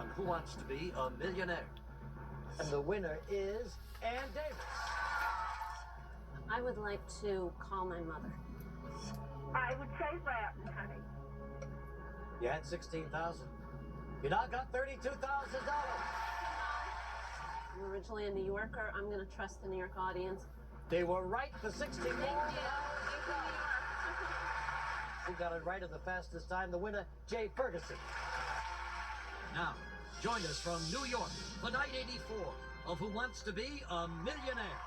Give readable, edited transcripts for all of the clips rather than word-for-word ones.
on Who Wants to Be a Millionaire. And the winner is Ann Davis. I would like to call my mother. I would say Latin, honey. You had $16,000. You now got $32,000. I'm originally a New Yorker. I'm going to trust the New York audience. They were right for 16 more. Thank you. Thank you, New York. Who got it right at the fastest time? The winner, Jay Ferguson. Now, join us from New York for night 84 of Who Wants to Be a Millionaire.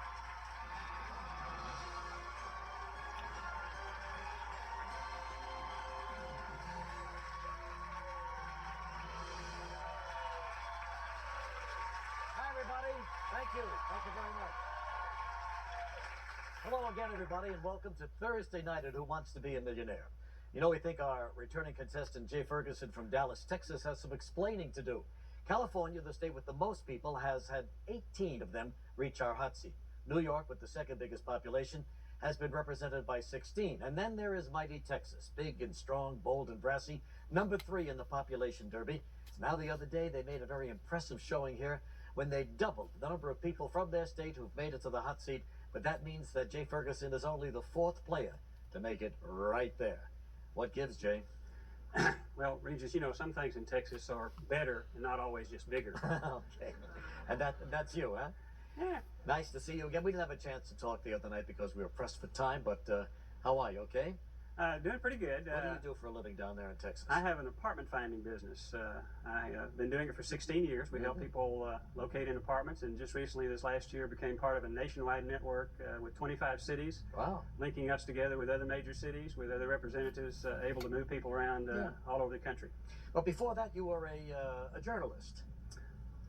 Hi, everybody. Thank you. Thank you very much. Hello again, everybody, and welcome to Thursday night at Who Wants to Be a Millionaire. You know, we think our returning contestant, Jay Ferguson from Dallas, Texas, has some explaining to do. California, the state with the most people, has had 18 of them reach our hot seat. New York, with the second biggest population, has been represented by 16. And then there is mighty Texas, big and strong, bold and brassy, number 3 in the population derby. Now, the other day, they made a very impressive showing here when they doubled the number of people from their state who've made it to the hot seat. But that means that Jay Ferguson is only the 4th player to make it right there. What gives, Jay? Well, Regis, you know, some things in Texas are better and not always just bigger. Okay. And that's you, huh? Yeah. Nice to see you again. We didn't have a chance to talk the other night because we were pressed for time, but how are you, okay? Doing pretty good. What do you do for a living down there in Texas? I have an apartment finding business. I've been doing it for 16 years. We help people locate in apartments, and just recently, this last year, became part of a nationwide network with 25 cities. Wow. Linking us together with other major cities, with other representatives able to move people around all over the country. But before that, you were a journalist.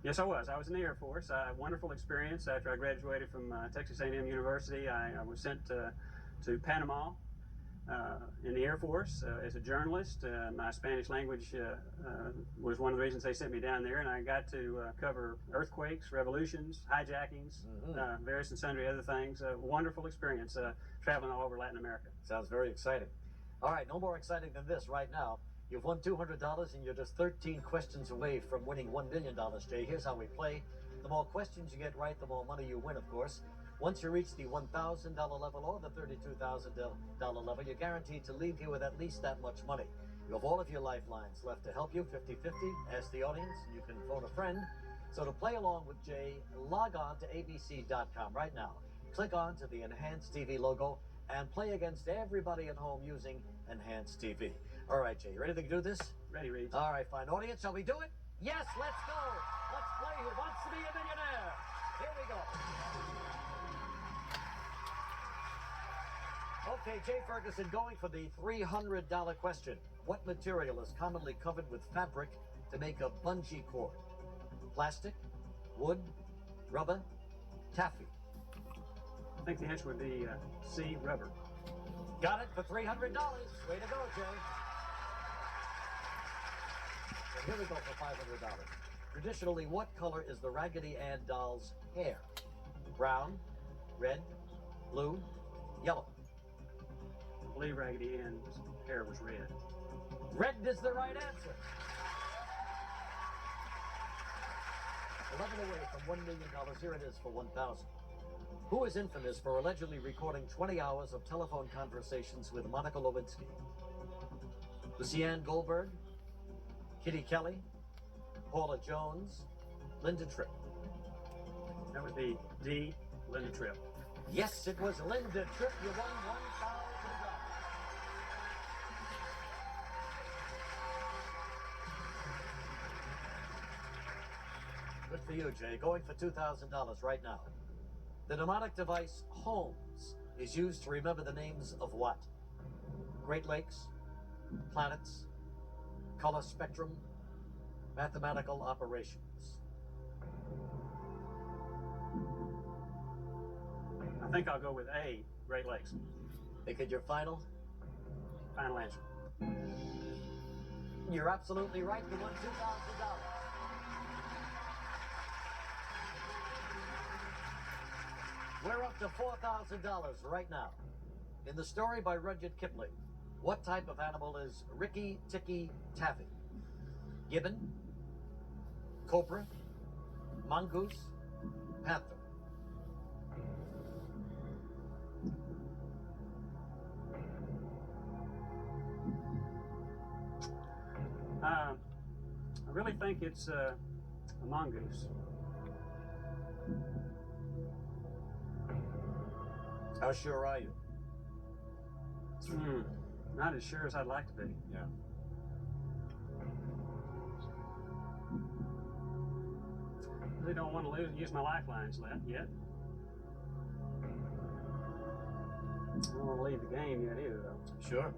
Yes, I was. I was in the Air Force. A wonderful experience. After I graduated from Texas A&M University, I was sent to Panama. In the Air Force as a journalist. My Spanish language was one of the reasons they sent me down there, and I got to cover earthquakes, revolutions, hijackings, various and sundry other things. A wonderful experience traveling all over Latin America. Sounds very exciting. All right, no more exciting than this right now. You've won $200 and you're just 13 questions away from winning $1 million, Jay. Here's how we play. The more questions you get right, the more money you win, of course. Once you reach the $1,000 level or the $32,000 level, you're guaranteed to leave here with at least that much money. You have all of your lifelines left to help you, 50-50. Ask the audience, you can phone a friend. So to play along with Jay, log on to abc.com right now. Click on to the Enhanced TV logo and play against everybody at home using Enhanced TV. All right, Jay, you ready to do this? Ready, Reed. All right, fine. Audience, shall we do it? Yes, let's go. Let's play Who Wants to Be a Millionaire. Here we go. Okay, Jay Ferguson going for the $300 question. What material is commonly covered with fabric to make a bungee cord? Plastic, wood, rubber, taffy. I think the answer would be C, rubber. Got it for $300. Way to go, Jay. So here we go for $500. Traditionally, what color is the Raggedy Ann doll's hair? Brown, red, blue, yellow. I believe Raggedy Ann's hair was red. Red is the right answer. 11 away from $1 million. Here it is for 1,000. Who is infamous for allegedly recording 20 hours of telephone conversations with Monica Lewinsky? Lucianne Goldberg, Kitty Kelly, Paula Jones, Linda Tripp. That would be D, Linda Tripp. Yes, it was Linda Tripp. You won $1,000. Good for you, Jay. Going for $2,000 right now. The mnemonic device Holmes is used to remember the names of what? Great Lakes, planets, color spectrum, mathematical operations. I think I'll go with A, Great Lakes. Make it your final answer. You're absolutely right. You won $2,000. We're up to $4,000 right now. In the story by Rudyard Kipling, what type of animal is Rikki Tikki Tavi? Gibbon, cobra, mongoose, panther. I really think it's a mongoose. How sure are you? Not as sure as I'd like to be. Yeah. Really don't want to use my lifelines yet. I don't want to leave the game yet either, though. Sure.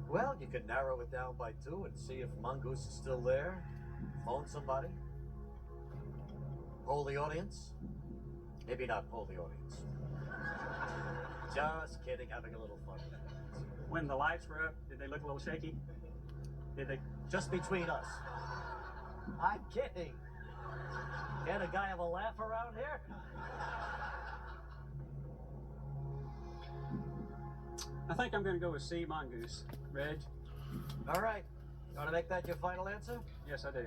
Well, you could narrow it down by 2 and see if mongoose is still there. Phone somebody. Poll the audience. Maybe not poll the audience. Just kidding, having a little fun. When the lights were up, did they look a little shaky? Did they? Just between us. I'm kidding. Can a guy have a laugh around here? I think I'm going to go with C, mongoose. Reg? All right. You want to make that your final answer? Yes, I do.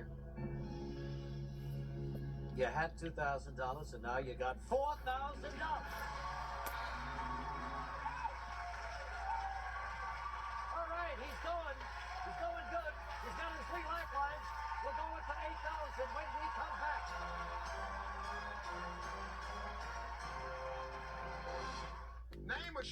You had $2,000 and now you got $4,000. All right, he's going. He's going good. He's got his 3 lifelines. We're going for 8,000 when we come back. Name a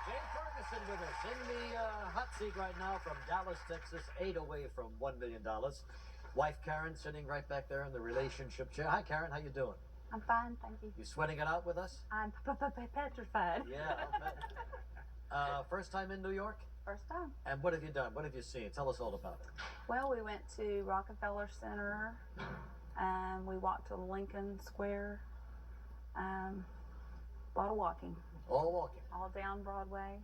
Jay Ferguson with us in the hot seat right now from Dallas, Texas, 8 away from $1 million. Wife Karen sitting right back there in the relationship chair. Hi, Karen. How you doing? I'm fine, thank you. You sweating it out with us? I'm petrified. Yeah, I'll bet. First time in New York? First time. And what have you done? What have you seen? Tell us all about it. Well, we went to Rockefeller Center. We walked to Lincoln Square. A lot of walking. All walking. All down Broadway.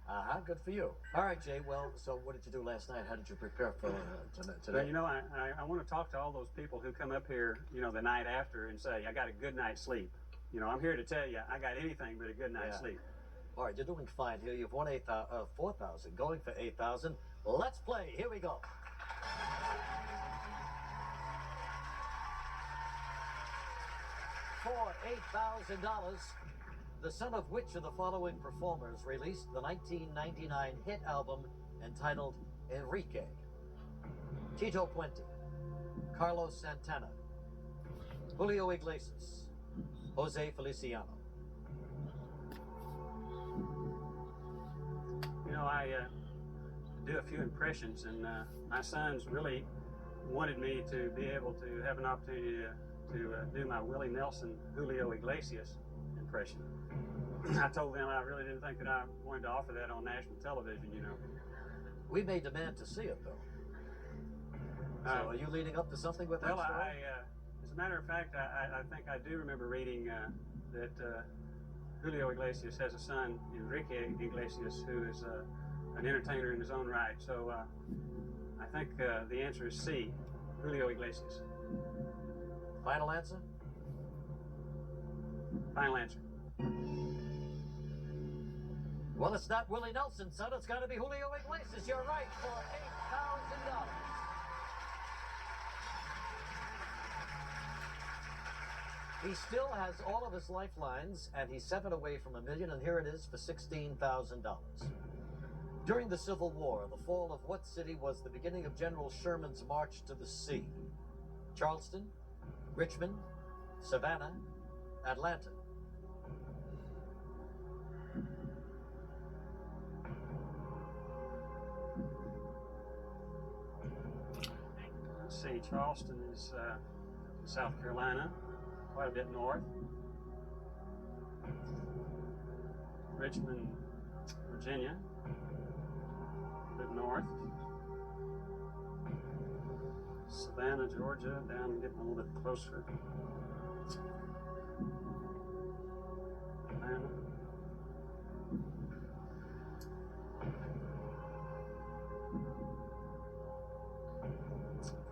Good for you. All right, Jay. Well, so what did you do last night? How did you prepare for today? Well, you know, I want to talk to all those people who come up here, you know, the night after and say, I got a good night's sleep. You know, I'm here to tell you, I got anything but a good night's sleep. All right, you're doing fine here. You've won 4,000, going for 8,000. Let's play. Here we go. For $8,000, the son of which of the following performers released the 1999 hit album entitled Enrique? Tito Puente, Carlos Santana, Julio Iglesias, Jose Feliciano. You know, I do a few impressions, and my sons really wanted me to be able to have an opportunity to do my Willie Nelson, Julio Iglesias impression. I told them I really didn't think that I wanted to offer that on national television, you know. We may demand to see it, though. So are you leading up to something with that Well, story? as a matter of fact, I think I do remember reading that Julio Iglesias has a son, Enrique Iglesias, who is an entertainer in his own right. So I think the answer is C, Julio Iglesias. Final answer? Final answer. Well, it's not Willie Nelson, son. It's got to be Julio Iglesias. You're right for $8,000. He still has all of his lifelines, and he's 7 away from $1 million, and here it is for $16,000. During the Civil War, the fall of what city was the beginning of General Sherman's march to the sea? Charleston, Richmond, Savannah, Atlanta. Let's see, Charleston is South Carolina, quite a bit north. Richmond, Virginia, a bit north. Savannah, Georgia, down getting a little bit closer.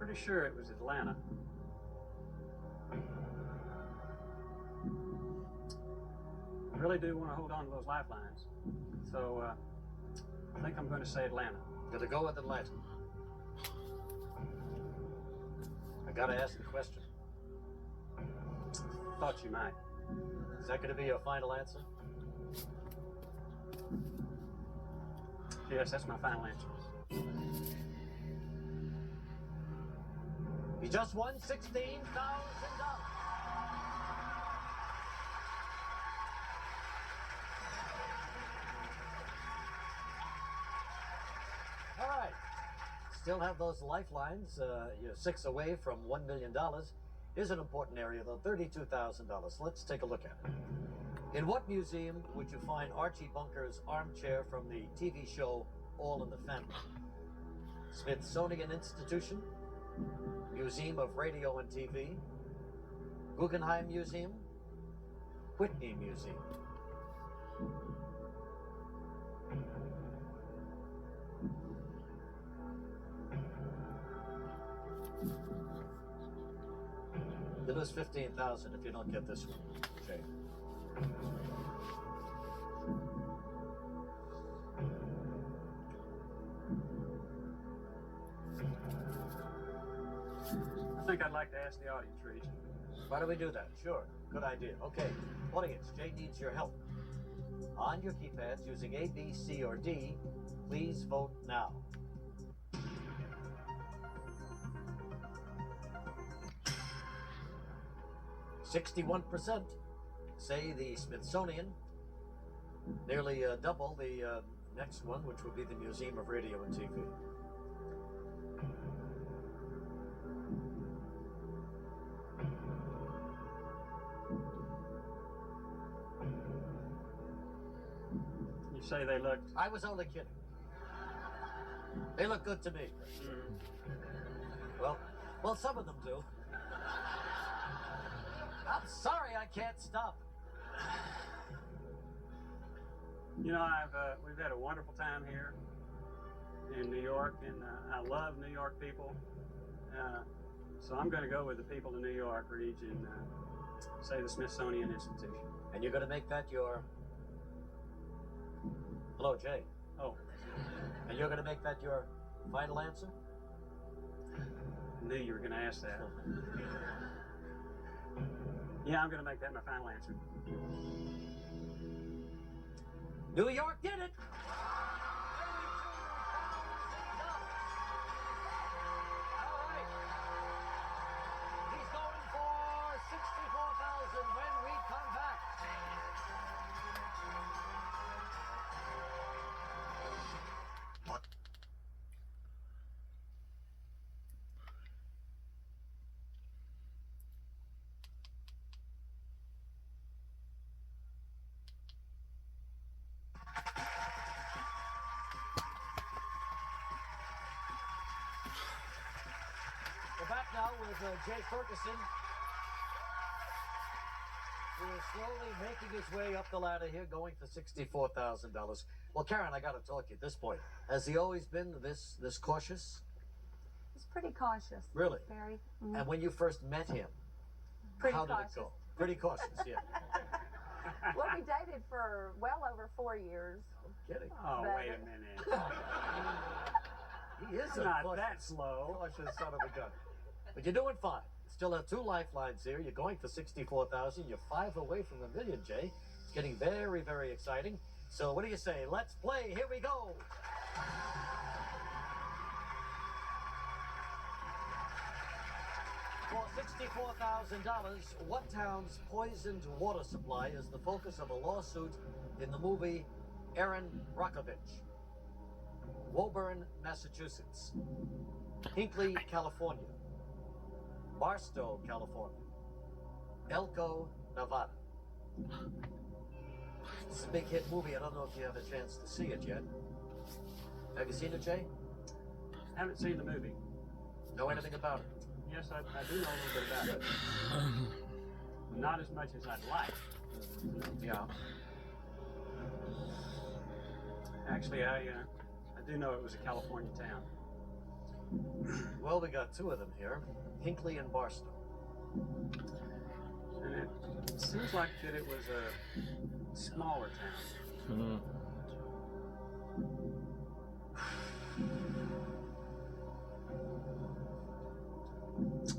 pretty sure it was Atlanta. I really do want to hold on to those lifelines. So I think I'm going to say Atlanta. Gonna go with Atlanta. I gotta ask the question. Thought you might. Is that gonna be your final answer? Yes, that's my final answer. He just won $16,000. All right. Still have those lifelines. You're 6 away from $1 million. Is an important area, though. $32,000. Let's take a look at it. In what museum would you find Archie Bunker's armchair from the TV show All in the Family? Smithsonian Institution, Museum of Radio and TV, Guggenheim Museum, Whitney Museum. You lose $15,000 if you don't get this one, Jay. I think I'd like to ask the audience, Reach. Why don't we do that? Sure. Good idea. Okay. Audience, Jay needs your help. On your keypads using A, B, C, or D, please vote now. %61% say the Smithsonian, nearly double the next one, which would be the Museum of Radio and TV. You say they looked. I was only kidding. They look good to me. Well, some of them do. I'm sorry, I can't stop. You know, we've had a wonderful time here in New York, and I love New York people. So I'm going to go with the people of New York, Reach, and say the Smithsonian Institution. And you're going to make that your... Hello, Jay. Oh, And you're going to make that your final answer? I knew you were going to ask that. Yeah, I'm going to make that my final answer. New York did it! All right. He's going for $64,000 when we come back. We're back now with Jay Ferguson, who is slowly making his way up the ladder here, going for $64,000. Well, Karen, I got to talk to you at this point. Has he always been this cautious? He's pretty cautious. Really? Very. And when you first met him, Pretty how did cautious. it go? Pretty cautious, yeah. Well, we dated for well over 4 years. Kidding. Oh, But- wait a minute. He is Not cautious, that slow. cautious son of a gun. But you're doing fine. Still have 2 lifelines here. You're going for $64,000. You're 5 away from $1 million, Jay. It's getting very, very exciting. So what do you say? Let's play. Here we go. For $64,000, what town's poisoned water supply is the focus of a lawsuit in the movie Erin Brockovich? Woburn, Massachusetts. Hinckley, California. Barstow, California. Elko, Nevada. It's a big hit movie. I don't know if you have a chance to see it yet. Have you seen it, Jay? Haven't seen the movie. Know anything about it? Yes, I do know a little bit about it. Not as much as I'd like. Yeah. Actually, I do know it was a California town. Well, we got two of them here, Hinckley and Barstow. And it seems like that it was a smaller town.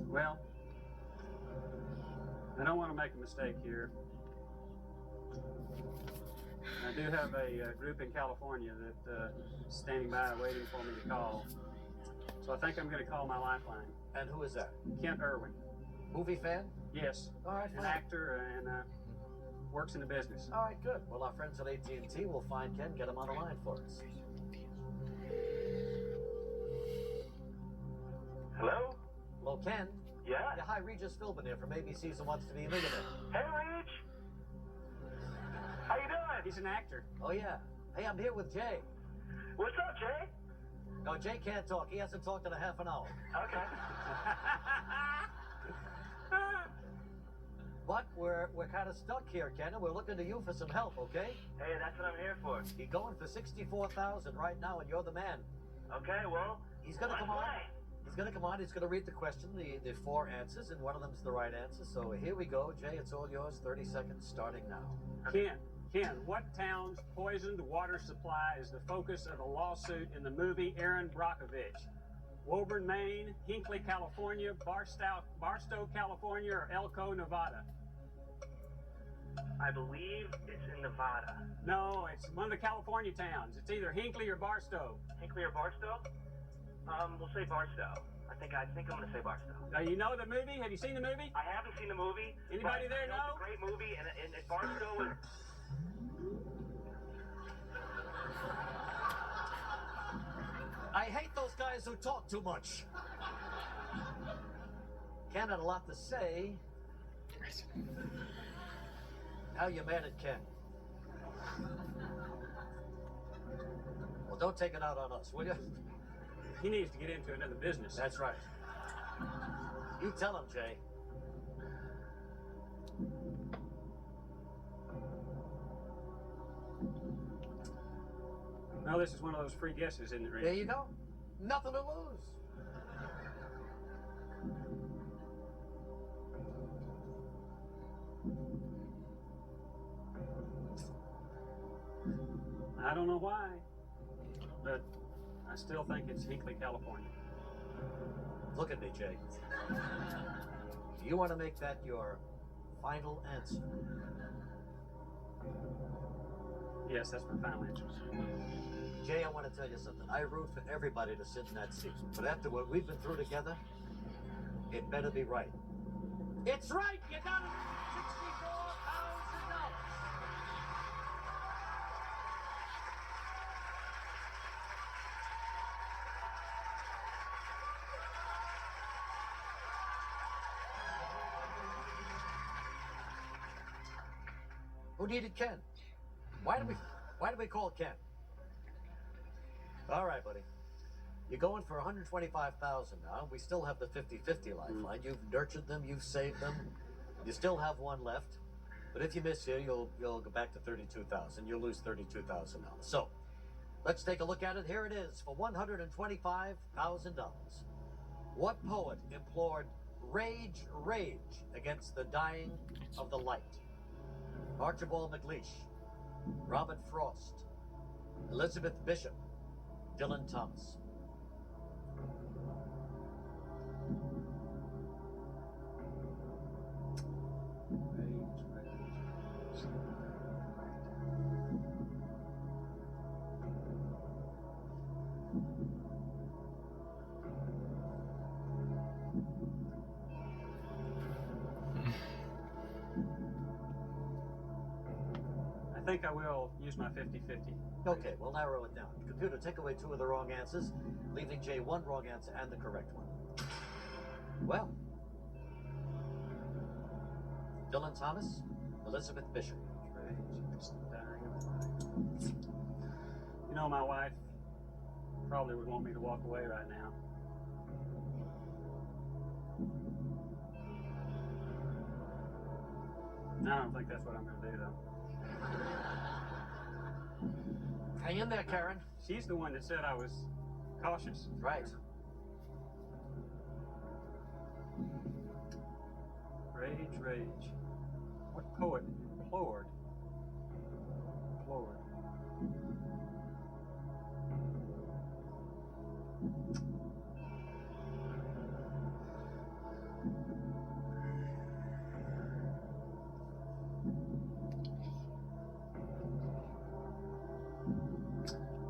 Well, I don't want to make a mistake here. I do have a group in California that is standing by waiting for me to call. So I think I'm going to call my lifeline. And who is that? Kent Irwin. Movie fan? Yes. All right, An fine. actor and works in the business. All right, good. Well, our friends at AT&T will find Ken, get him on the line for us. Hello? Hello, Ken. Yeah? Yeah, hi, Regis Philbin here from ABC's Who Wants to Be a Millionaire. Hey, Rich. How you doing? He's an actor. Oh, yeah. Hey, I'm here with Jay. What's up, Jay? No, Jay can't talk. He hasn't talked in a half an hour. Okay. But we're kind of stuck here, Ken, and we're looking to you for some help, okay? Hey, that's what I'm here for. He's going for $64,000 right now, and you're the man. Okay, well, He's gonna let's come on. play. He's gonna come on. He's gonna read the question, the four answers, and one of them's the right answer. So here we go, Jay. It's all yours. 30 seconds starting now. Ken, what town's poisoned water supply is the focus of a lawsuit in the movie Aaron Brockovich? Woburn, Maine, Hinckley, California, Barstow, California, or Elko, Nevada? I believe it's in Nevada. No, it's one of the California towns. It's either Hinckley or Barstow. Hinckley or Barstow? We'll say Barstow. I think I'm gonna say Barstow. Now, you know the movie? Have you seen the movie? I haven't seen the movie. Anybody but there I know? know? It's a great movie, and Barstow is. I hate those guys who talk too much. Ken had a lot to say. Now you're mad at Ken. Well, don't take it out on us, will you? He needs to get into another business. That's right. You tell him, Jay. No, this is one of those free guesses, isn't it, Rick? There you go. Nothing to lose. I don't know why, but I still think it's Hinckley, California. Look at me, Jay. You want to make that your final answer? Yes, that's my final answer. Jay, I want to tell you something. I root for everybody to sit in that seat. But after what we've been through together, it better be right. It's right! You got it! $64,000! Who needed Ken? Why did we call Ken? All right, buddy. You're going for $125,000 now. We still have the 50-50 lifeline. You've nurtured them, you've saved them. You still have one left. But if you miss here, you'll go back to $32,000. You'll lose $32,000. So, let's take a look at it. Here it is for $125,000. What poet implored rage, rage against the dying of the light? Archibald MacLeish, Robert Frost, Elizabeth Bishop, Dylan Thomas. I think I will use my 50-50. Okay, we'll narrow it down. Computer, take away two of the wrong answers, leaving Jay one wrong answer and the correct one. Well, Dylan Thomas, Elizabeth Bishop. You know, my wife probably would want me to walk away right now. I don't think that's what I'm going to do, though. Hang in there, Karen. She's the one that said I was cautious. Right. Rage, rage. What poet implored? Implored.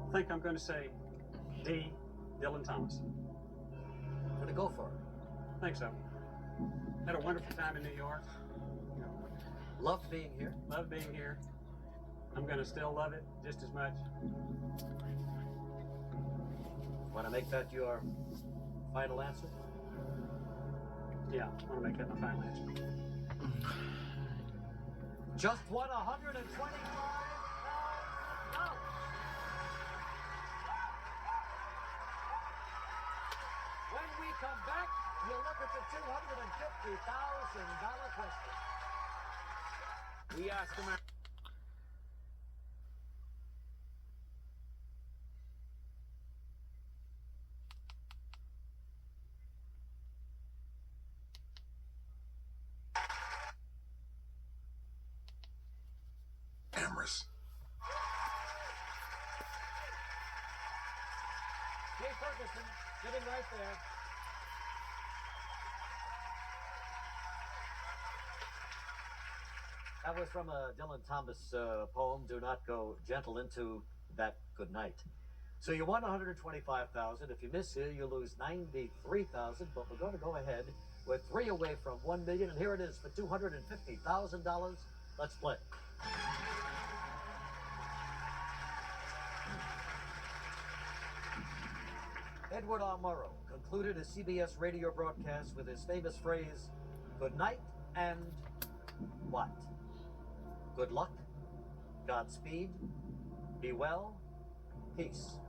I think I'm going to say D. Dylan Thomas. I'm going to go for it. I think so. Had a wonderful time in New York. You know, Loved being here. love being here. I'm going to still love it just as much. Want to make that your final answer? Yeah, I want to make that my final answer. Just won $125,000. When we come back, we'll look at the $250,000 question. We ask them. Cameras. Jay Ferguson sitting right there. That was from a Dylan Thomas poem, Do Not Go Gentle Into That Good Night. So you won $125,000. If you miss here, you lose $93,000, but we're going to go ahead with 3 away from $1 million, and here it is for $250,000. Let's play. Edward R. Murrow concluded his CBS radio broadcast with his famous phrase, good night and what? Good luck, Godspeed, be well, peace.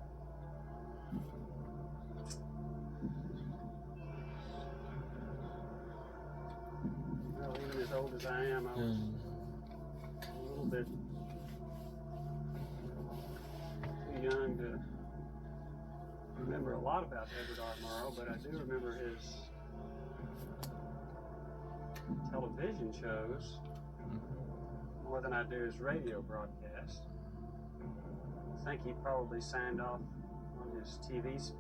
Well, even as old as I am, I was a little bit too young to remember a lot about Edward R. Murrow, but I do remember his television shows more than I do his radio broadcasts. I think he probably signed off on his TV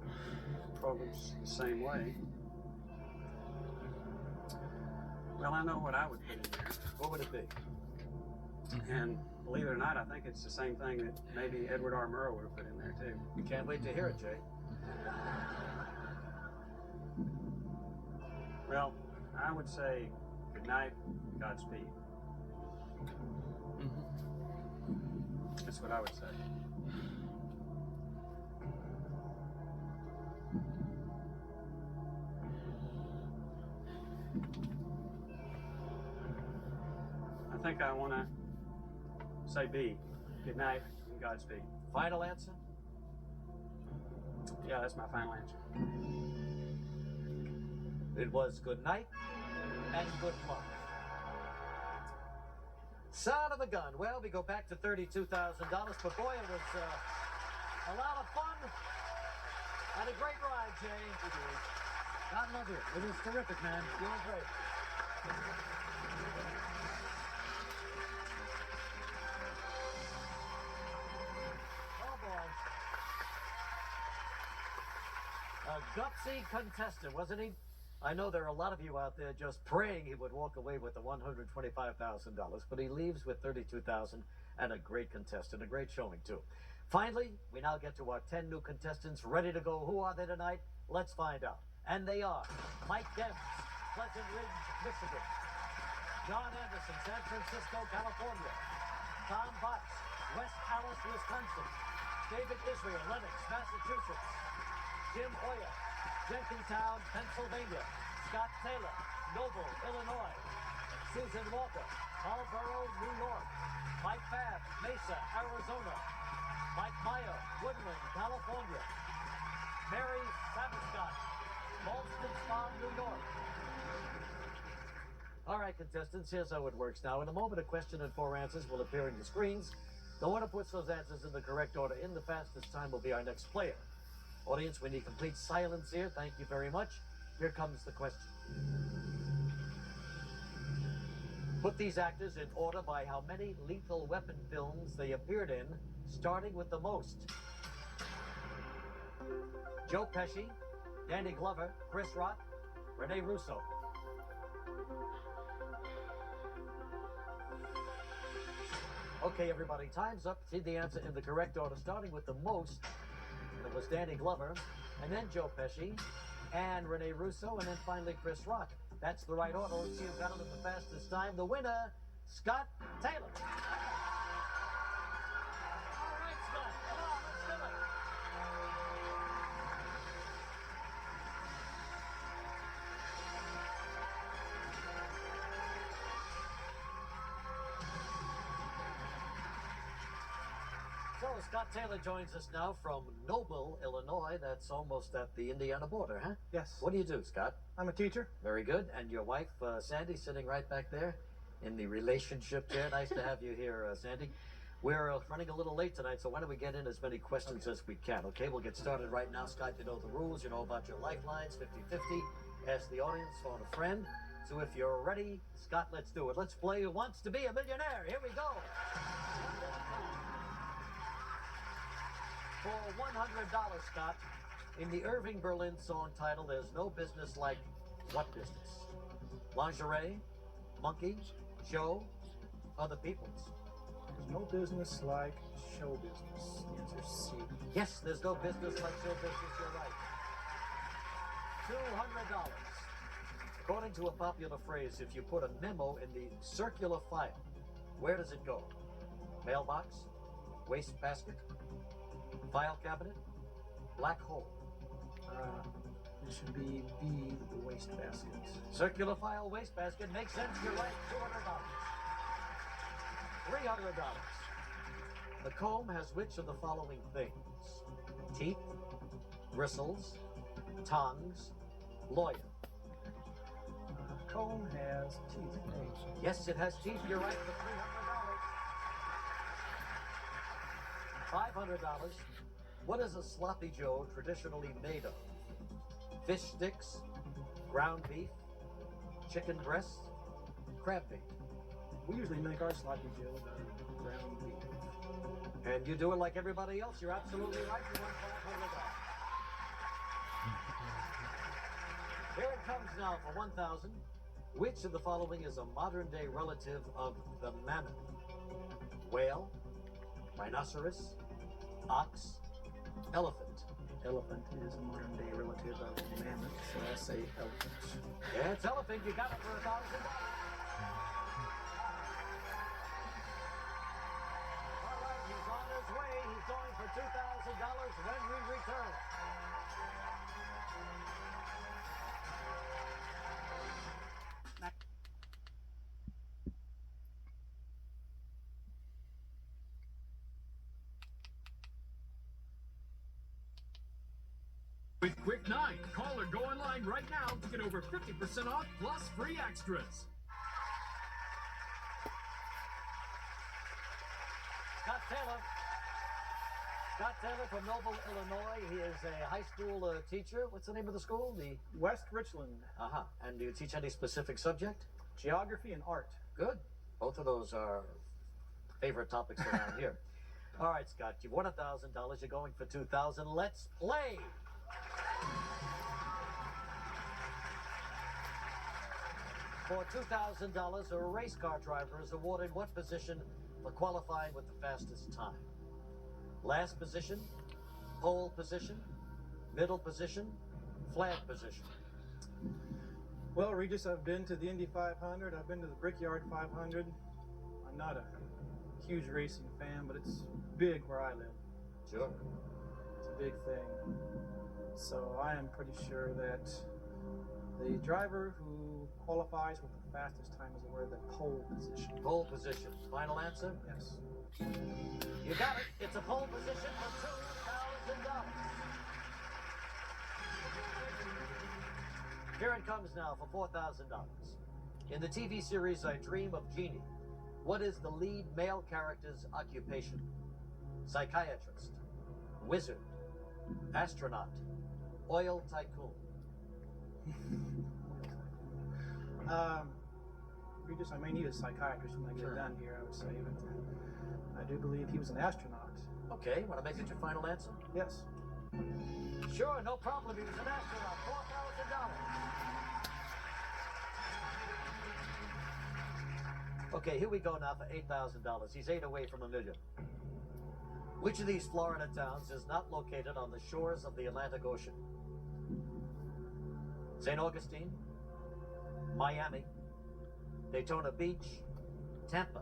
programs the same way. Well, I know what I would put in there. What would it be? And believe it or not, I think it's the same thing that maybe Edward R. Murrow would have put in there too. We can't wait to hear it, Jay. Well, I would say good night, Godspeed. That's what I would say. I think I want to say B. Good night and Godspeed. Final answer? Yeah, that's my final answer. It was good night and good luck. Sound of a gun. Well, we go back to $32,000, but boy, it was a lot of fun and a great ride, Jay. God love you. It was terrific, man. You were great. Oh, boy. A gutsy contestant, wasn't he? I know there are a lot of you out there just praying he would walk away with the $125,000, but he leaves with $32,000 and a great contestant, a great showing too. Finally, we now get to our 10 new contestants ready to go. Who are they tonight? Let's find out. And they are Mike Demps, Pleasant Ridge, Michigan; John Anderson, San Francisco, California; Tom Botts, West Allis, Wisconsin; David Israel, Lenox, Massachusetts; Jim Hoyer, Jenkintown, Pennsylvania; Scott Taylor, Noble, Illinois; Susan Walker, Marlboro, New York; Mike Babb, Mesa, Arizona; Mike Meyer, Woodland, California; Mary Sabiscott, Ballston Spa, New York. All right, contestants, here's how it works now. In a moment, a question and 4 answers will appear on your screens. The one who puts those answers in the correct order in the fastest time will be our next player. Audience, we need complete silence here. Thank you very much. Here comes the question. Put these actors in order by how many Lethal Weapon films they appeared in, starting with the most. Joe Pesci, Danny Glover, Chris Rock, Rene Russo. Okay, everybody, time's up. See the answer in the correct order, starting with the most. It was Danny Glover, and then Joe Pesci, and Rene Russo, and then finally Chris Rock. That's the right order. Let's see who got it at the fastest time. The winner, Scott Taylor. All right, Scott, come on, let's do it. So Scott Taylor joins us now from Noble, Illinois. That's almost at the Indiana border, huh? Yes. What do you do, Scott? I'm a teacher. Very good. And your wife, Sandy, sitting right back there in the relationship chair. Nice to have you here, Sandy. We're running a little late tonight, so why don't we get in as many questions as we can, okay? We'll get started right now. Scott, you know the rules. You know about your lifelines, 50-50. Ask the audience, phone a friend. So if you're ready, Scott, let's do it. Let's play Who Wants to Be a Millionaire. Here we go. For $100, Scott, in the Irving Berlin song title, there's no business like what business? Lingerie, monkey, show, other people's. There's no business like show business. The answer's C. Yes, there's no business like show business, you're right. $200. According to a popular phrase, if you put a memo in the circular file, where does it go? Mailbox, wastebasket, file cabinet, black hole. It should be B, the wastebasket. Circular file, wastebasket, makes sense, you're right, $200. $300. The comb has which of the following things? Teeth, bristles, tongues, lawyer. Comb has teeth. A. Yes, it has teeth, you're right, for $300. $500. What is a sloppy joe traditionally made of? Fish sticks, ground beef, chicken breast, crab meat. We usually make our sloppy joe with ground beef. And you do it like everybody else. You're absolutely right. You won $500. Here it comes now for 1,000. Which of the following is a modern-day relative of the mammoth? Whale, rhinoceros, ox, elephant. Elephant is a modern day relative of mammoth, so I say elephant. Yeah, it's elephant. You got it for $1,000. All right, he's on his way. He's going for $2,000 when we return. With Quick 9, call or go online right now to get over 50% off plus free extras. Scott Taylor. Scott Taylor from Noble, Illinois. He is a high school teacher. What's the name of the school? The West Richland. Uh-huh. And do you teach any specific subject? Geography and art. Good. Both of those are favorite topics around here. All right, Scott, you've won $1,000. You're going for $2,000. Let's play. For $2,000, a race car driver is awarded what position for qualifying with the fastest time? Last position, pole position, middle position, flag position. Well, Regis, I've been to the Indy 500. I've been to the Brickyard 500. I'm not a huge racing fan, but it's big where I live. Sure. It's a big thing. So I am pretty sure that the driver who qualifies with the fastest time is awarded the pole position. Pole position. Final answer? Yes. You got it. It's a pole position for $2,000. Here it comes now for $4,000. In the TV series I Dream of Jeannie, what is the lead male character's occupation? Psychiatrist, wizard, astronaut, oil tycoon. Regis. I may need a psychiatrist when I get done here, I would say, but I do believe he was an astronaut. Okay, want to make it your final answer? Yes. Sure, no problem. He was an astronaut. $4,000. Okay, here we go now for $8,000. He's 8 away from $1 million. Which of these Florida towns is not located on the shores of the Atlantic Ocean? St. Augustine, Miami, Daytona Beach, Tampa.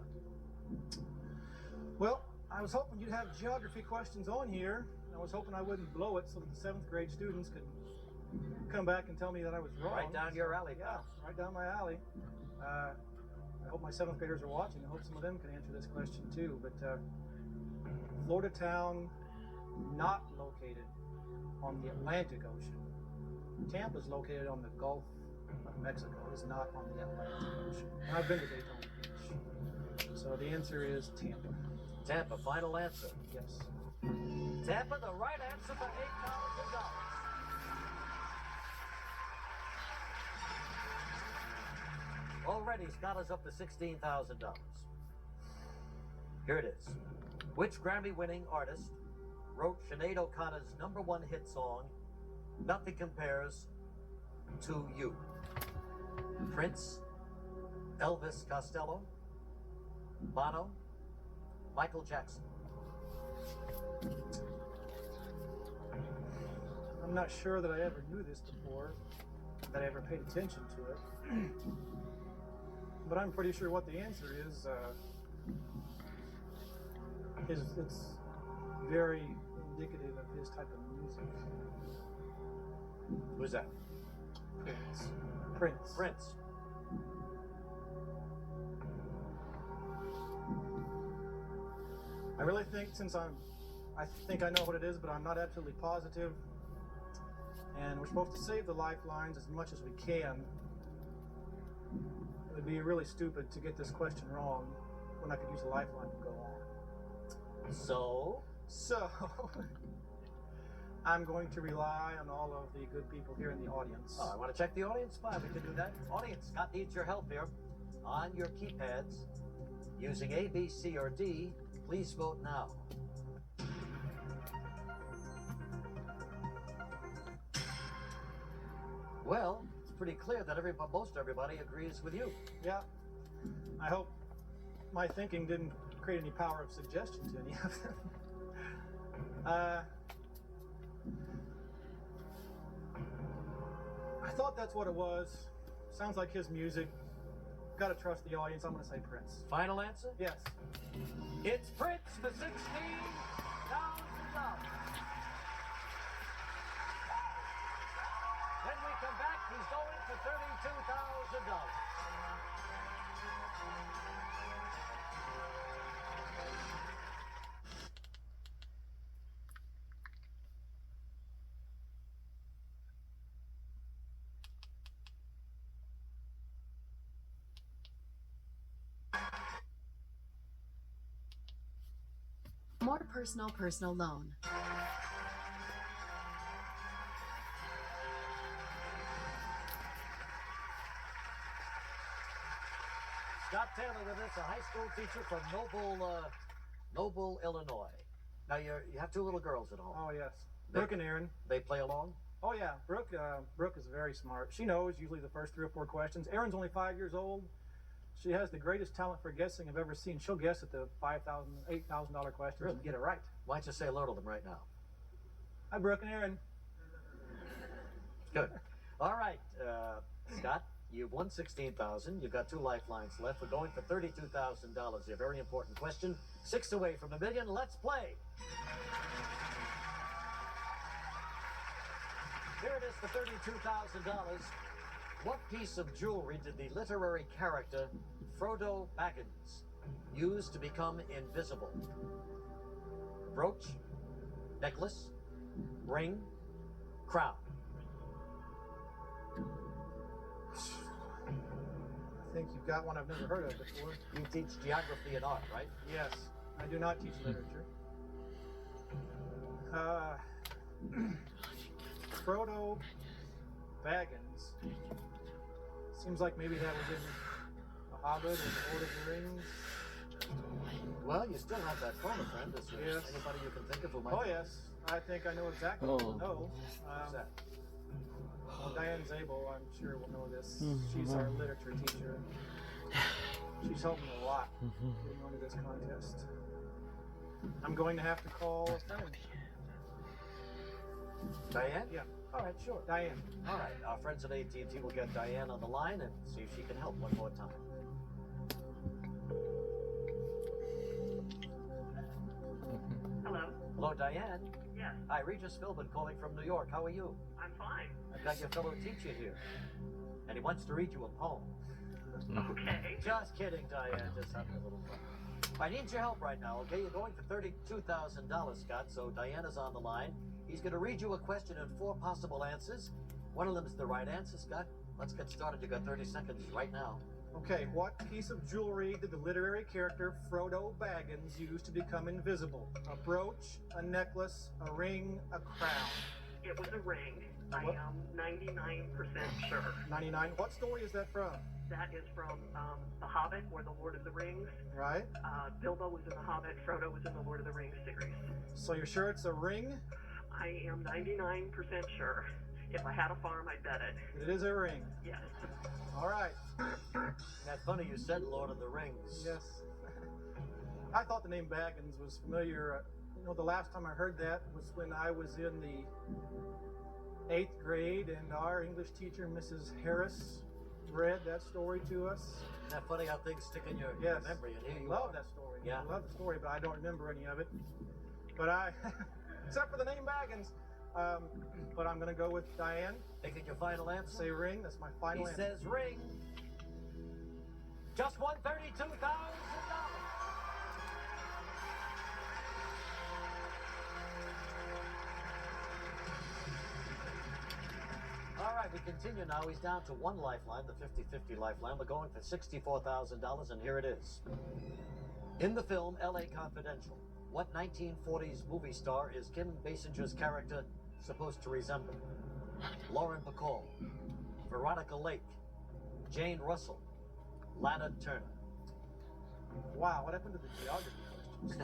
Well, I was hoping you'd have geography questions on here. I was hoping I wouldn't blow it so that the 7th grade students could come back and tell me that I was wrong. Right down your alley, Yeah, pal. right down my alley. I hope my 7th graders are watching. I hope some of them can answer this question too. But Florida town not located on the Atlantic Ocean. Tampa is located on the Gulf of Mexico. It's not on the Atlantic Ocean. And I've been to Daytona Beach. So the answer is Tampa. Tampa, final answer. Yes. Tampa, the right answer for $8,000. Already, Scott is up to $16,000. Here it is. Which Grammy-winning artist wrote Sinead O'Connor's #1 hit song, Nothing Compares to You? Prince, Elvis Costello, Bono, Michael Jackson. I'm not sure that I ever knew this before, that I ever paid attention to it. But I'm pretty sure what the answer is. It's very indicative of his type of music. Who's that? Prince. Prince. I really think I think I know what it is, but I'm not absolutely positive. And we're supposed to save the lifelines as much as we can. It would be really stupid to get this question wrong when I could use a lifeline to go on. So, I'm going to rely on all of the good people here in the audience. I want to check the audience. Fine, we can do that. Audience, Scott needs your help here. On your keypads, using A, B, C, or D, please vote now. Well, it's pretty clear that most everybody agrees with you. Yeah. I hope my thinking didn't create any power of suggestion to any of them. I thought that's what it was. Sounds like his music. Gotta trust the audience. I'm gonna say Prince. Final answer? Yes. It's Prince for $16,000. When we come back, he's going for $32,000. More personal loan. Scott Taylor with us, a high school teacher from Noble, Illinois. Now you have 2 little girls at home. Oh yes. Brooke and Aaron. They play along? Oh yeah. Brooke is very smart. She knows usually the first 3 or 4 questions. Aaron's only 5 years old. She has the greatest talent for guessing I've ever seen. She'll guess at the $8,000 questions and get it right. Why don't you say hello to them right now? Hi, Brooke and Aaron. Good. All right, Scott, you've won $16,000. You've got 2 lifelines left. We're going for $32,000. A very important question. 6 away from $1 million. Let's play. Here it is for $32,000. What piece of jewelry did the literary character Frodo Baggins use to become invisible? Brooch, necklace, ring, crown. I think you've got one I've never heard of before. You teach geography and art, right? Yes, I do not teach literature. Frodo Baggins. Seems like maybe that was in a Hobbit and Lord of the Rings. Well, you still have that phone a friend. Is there Yes. anybody you can think of who might? Oh yes, I think I know exactly what to know. Who's that? Well, Diane Zabel, I'm sure will know this. She's our literature teacher. She's helped me a lot getting onto this contest. I'm going to have to call a friend. Diane? Yeah. All right, sure. Diane. All right, our friends at AT&T will get Diane on the line and see if she can help one more time. Hello? Hello, Diane. Yes, Hi, Regis Philbin calling from New York. How are you? I'm fine. I've got your fellow teacher here, and he wants to read you a poem. Okay. Just kidding, Diane. Just having a little fun. I need your help right now, okay? You're going for $32,000, Scott, so Diana's on the line. He's going to read you a question and 4 possible answers. One of them is the right answer, Scott. Let's get started. You got 30 seconds right now. Okay, what piece of jewelry did the literary character Frodo Baggins use to become invisible? A brooch, a necklace, a ring, a crown? It was a ring. What? I am 99% sure. 99. What story is that from? That is from The Hobbit or The Lord of the Rings. Right? Bilbo was in The Hobbit, Frodo was in the Lord of the Rings series. So you're sure it's a ring? I am 99% sure. If I had a farm, I'd bet it. It is a ring. Yes. All right. That's funny you said Lord of the Rings. Yes. I thought the name Baggins was familiar. The last time I heard that was when I was in the 8th grade, and our English teacher, Mrs. Harris, read that story to us. Isn't that funny how things stick in your memory? And here you love are. that story. Yeah. I love the story, but I don't remember any of it. But except for the name Baggins. But I'm going to go with Diane. Making your final answer? Say ring. That's my final answer. He says ring. Just won $32,000. All right, we continue now. He's down to one lifeline, the 50-50 lifeline. We're going for $64,000, and here it is. In the film L.A. Confidential, what 1940s movie star is Kim Basinger's character supposed to resemble? Lauren Bacall, Veronica Lake, Jane Russell, Lana Turner. Wow, what happened to the geography questions?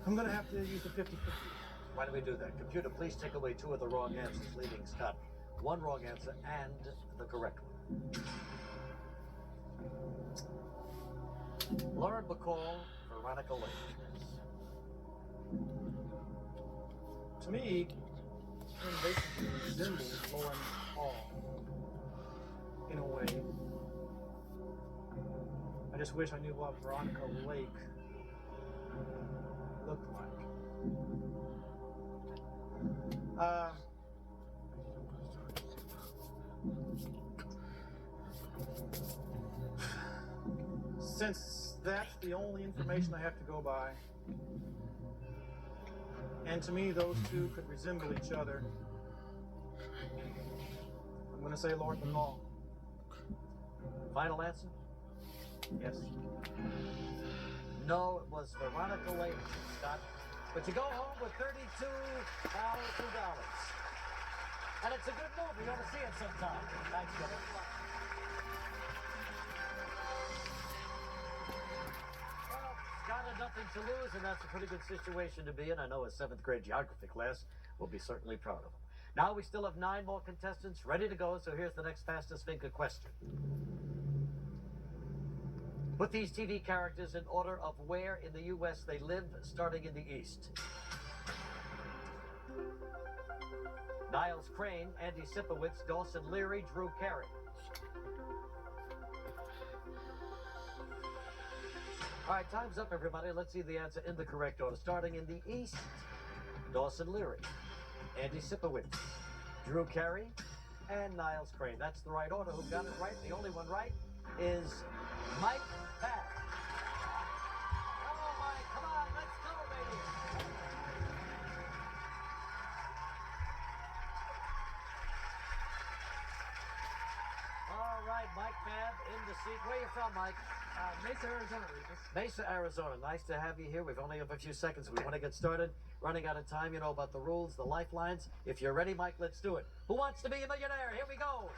I'm going to have to use the 50-50. Why do we do that? Computer, please take away 2 of the wrong answers, leaving Scott 1 wrong answer and the correct one. Lauren Bacall, Veronica Lake. To me, Kim Basinger resembles Lauren Bacall in a way. I just wish I knew what Veronica Lake looked like. Since that's the only information I have to go by, and to me those two could resemble each other, I'm going to say Lauren Bacall. Final answer? Yes. No, it was Veronica Lake, Scott. But you go home with $32,000. And it's a good movie. You ought to see it sometime. Thanks, Kevin. Well, Scott had nothing to lose, and that's a pretty good situation to be in. I know his 7th grade geography class will be certainly proud of him. Now we still have 9 more contestants ready to go, so here's the next fastest finger question. Put these TV characters in order of where in the U.S. they live, starting in the East. Niles Crane, Andy Sipowicz, Dawson Leary, Drew Carey. All right, time's up, everybody. Let's see the answer in the correct order. Starting in the East, Dawson Leary, Andy Sipowicz, Drew Carey, and Niles Crane. That's the right order. Who got it right? The only one right is Mike Pack. Hello, Mike. Come on, let's go, baby. All right, Mike Fab in the seat. Where you from, Mike? Mesa, Arizona, Regis. Mesa, Arizona. Nice to have you here. We've only have a few seconds. We want to get started. Running out of time. You know about the rules, the lifelines. If you're ready, Mike, let's do it. Who wants to be a millionaire? Here we go.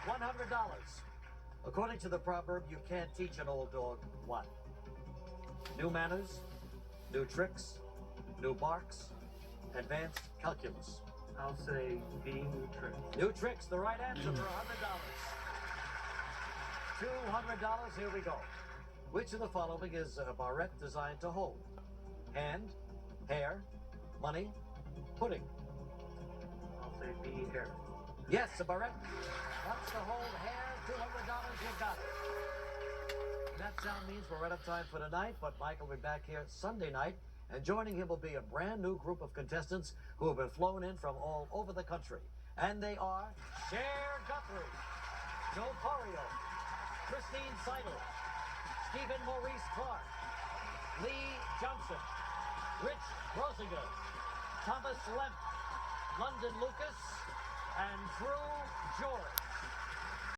$100. According to the proverb, you can't teach an old dog what? New manners, new tricks, new barks, advanced calculus. I'll say B, new trick. New tricks, the right answer for $100. $200, here we go. Which of the following is a barrette designed to hold? Hand, hair, money, pudding. I'll say B, hair. Yes, a barrette wants to hold hair, $200, you got it. That sound means we're out of time for tonight, but Mike will be back here Sunday night, and joining him will be a brand new group of contestants who have been flown in from all over the country. And they are Cher Guthrie, Joe Corio, Christine Seidel, Stephen Maurice Clark, Lee Johnson, Rich Rosinger, Thomas Lemp, London Lucas, and Drew George.